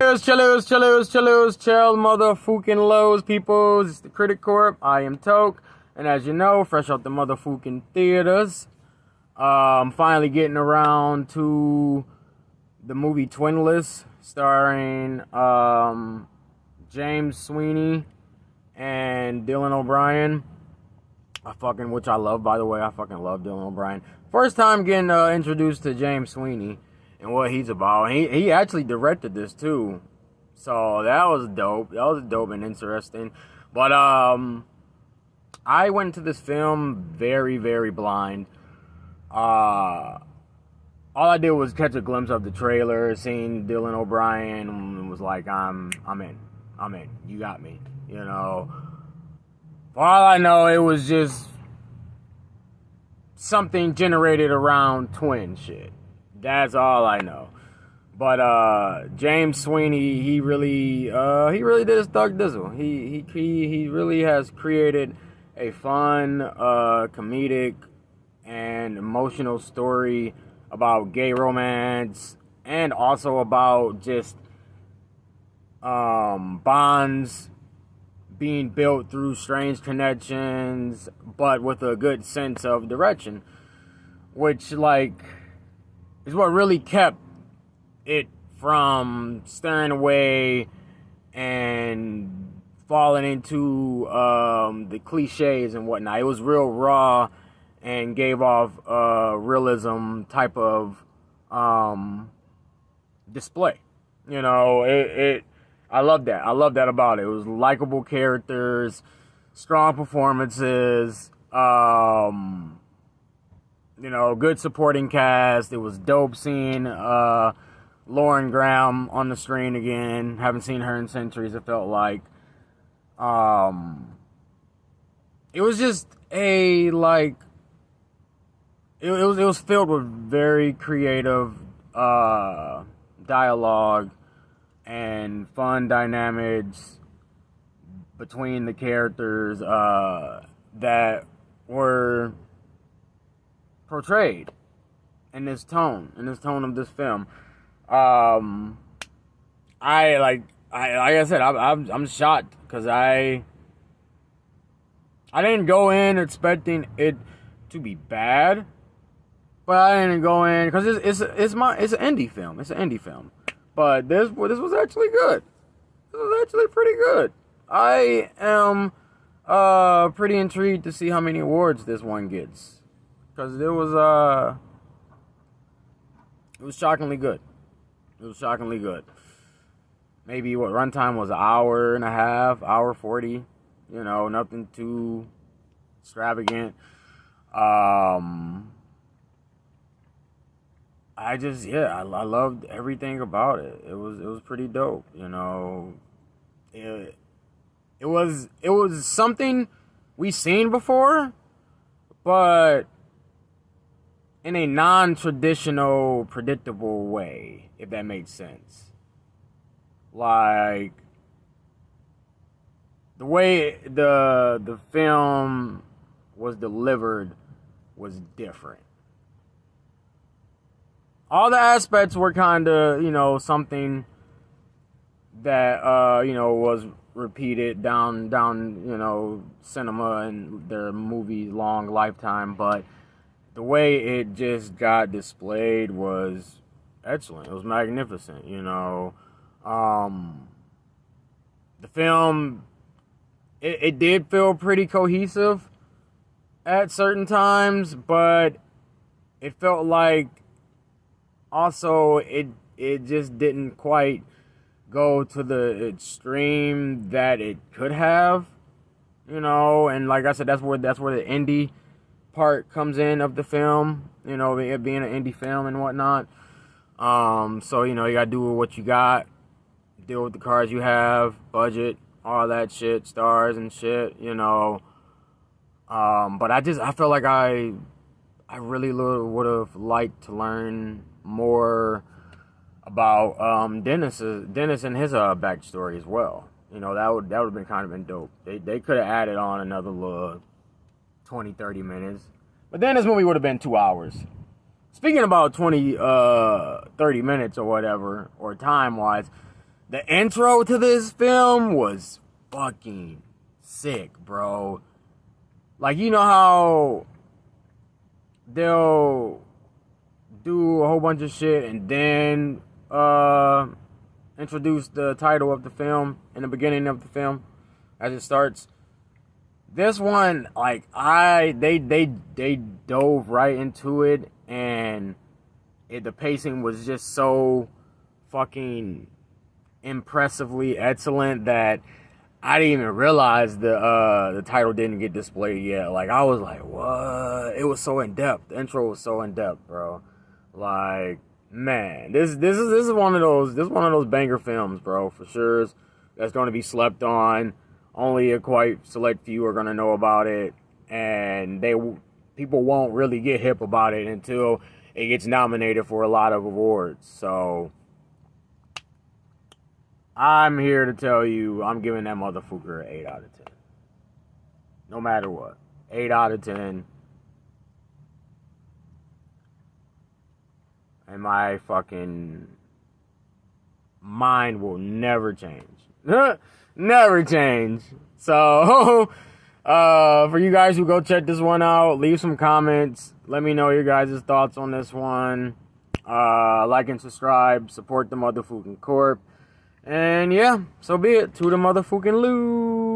Chill, motherfucking lows, peoples. It's the Critic Corp. I am Toke, and as you know, fresh out the motherfucking theaters, I'm finally getting around to the movie Twinless, starring James Sweeney and Dylan O'Brien. Which I love, by the way. I fucking love Dylan O'Brien. First time getting introduced to James Sweeney and what he's about. He actually directed this too, so that was dope. That was dope and interesting. But I went to this film very, very blind. All I did was catch a glimpse of the trailer, seeing Dylan O'Brien, and was like, I'm in. You got me. You know. For all I know, it was just something generated around twin shit. That's all I know. But James Sweeney, he really did his thug dizzle. He really has created a fun, comedic, and emotional story about gay romance, and also about just bonds being built through strange connections, but with a good sense of direction, which, like, is what really kept it from staring away and falling into the cliches and whatnot. It was real raw and gave off realism type of display. You know, I love that. I love that about it. It was likable characters, strong performances, you know, good supporting cast. It was dope seeing Lauren Graham on the screen again. Haven't seen her in centuries, it felt like. It was just it was filled with very creative dialogue and fun dynamics between the characters that were portrayed in this tone of this film. Like I said, I'm shocked because I didn't go in expecting it to be bad, but I didn't go in because it's an indie film. It's an indie film. But this was actually good. This was actually pretty good. I am pretty intrigued to see how many awards this one gets, because it was shockingly good. It was shockingly good. Maybe what runtime was, an hour and a half, hour 40. You know, nothing too extravagant. I loved everything about it. It was pretty dope, you know. It was something we seen before, but in a non-traditional, predictable way, if that makes sense. Like, the way the film was delivered was different. All the aspects were kind of, you know, something that, you know, was repeated down, you know, cinema and their movie long lifetime. But the way it just got displayed was excellent. It was magnificent, you know. The film, it did feel pretty cohesive at certain times, but it felt like also it just didn't quite go to the extreme that it could have, you know. And like I said, that's where the indie part comes in of the film, you know, it being an indie film and whatnot. So, you know, you gotta do what you got, deal with the cards you have, budget, all that shit, stars and shit, you know. But I felt like I really would have liked to learn more about Dennis and his backstory as well. You know, that would have been kind of been dope. They could have added on another little 20-30 minutes, but then this movie would have been 2 hours. Speaking about 20-30 minutes or whatever, or time wise, the intro to this film was fucking sick, bro. Like, you know how they'll do a whole bunch of shit and then introduce the title of the film in the beginning of the film as it starts. This one, like, they dove right into it, and the pacing was just so fucking impressively excellent that I didn't even realize the title didn't get displayed yet. Like, I was like, what? It was so in depth. The intro was so in depth, bro. Like, man, this is one of those banger films, bro, for sure. That's going to be slept on. Only a quite select few are going to know about it, and people won't really get hip about it until it gets nominated for a lot of awards. So I'm here to tell you, I'm giving that motherfucker an 8 out of 10. No matter what. 8 out of 10. And my fucking mind will never change. Never change. So, for you guys who go check this one out, leave some comments. Let me know your guys' thoughts on this one. Like and subscribe. Support the motherfucking corp. And yeah, so be it. To the motherfucking loo.